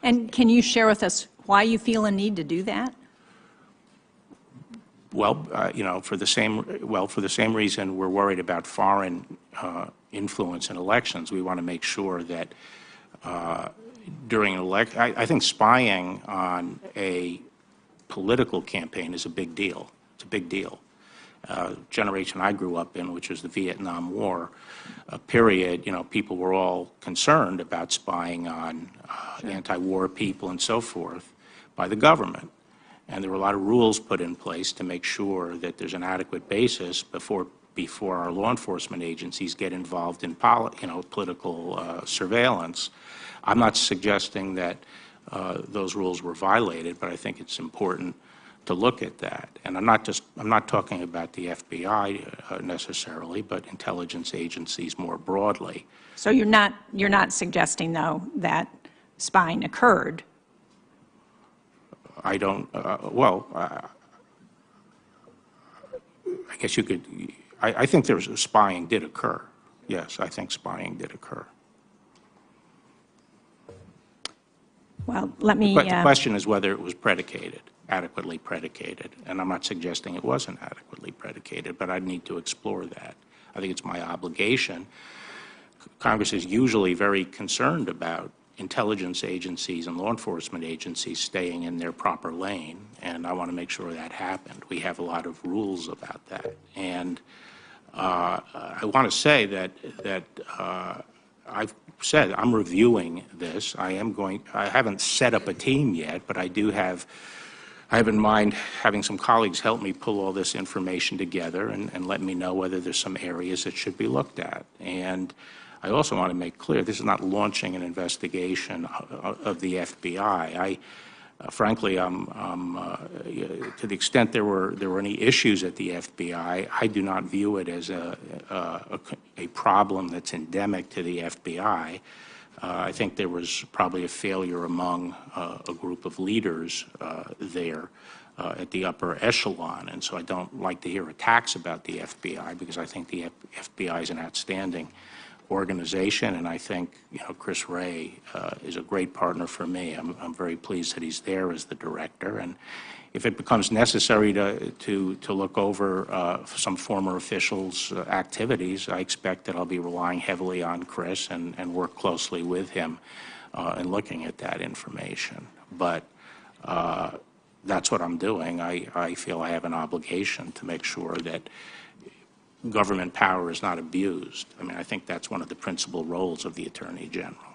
And can you share with us why you feel a need to do that? Well, you know, for the same reason we're worried about foreign influence in elections. We want to make sure that during an election, I think spying on a political campaign is a big deal. It's a big deal. Generation I grew up in, which was the Vietnam War period, you know, people were all concerned about spying on anti-war people and so forth by the government. And there were a lot of rules put in place to make sure that there's an adequate basis before our law enforcement agencies get involved in political surveillance. I'm not suggesting that those rules were violated, but I think it's important to look at that. And I'm not talking about the FBI necessarily, but intelligence agencies more broadly. So you're not suggesting, though, that spying occurred? I don't, well, I guess you could, I think spying did occur. Yes, I think spying did occur. Well, let me... But the question is whether it was adequately predicated. And I'm not suggesting it wasn't adequately predicated, but I'd need to explore that. I think it's my obligation. Congress is usually very concerned about intelligence agencies and law enforcement agencies staying in their proper lane, and I want to make sure that happened. We have a lot of rules about that. And I want to say that I've said I'm reviewing this. I haven't set up a team yet, but I have in mind having some colleagues help me pull all this information together and let me know whether there's some areas that should be looked at. And I also want to make clear this is not launching an investigation of the FBI. Frankly, to the extent there were any issues at the FBI, I do not view it as a problem that's endemic to the FBI. I think there was probably a failure among a group of leaders there at the upper echelon, and so I don't like to hear attacks about the FBI because I think the FBI is an outstanding organization, and I think Chris Wray is a great partner for me. I'm very pleased that he's there as the director, and if it becomes necessary to look over some former officials' activities, I expect that I'll be relying heavily on Chris and work closely with him in looking at that information. But that's what I'm doing. I feel I have an obligation to make sure that government power is not abused. I mean, I think that's one of the principal roles of the Attorney General.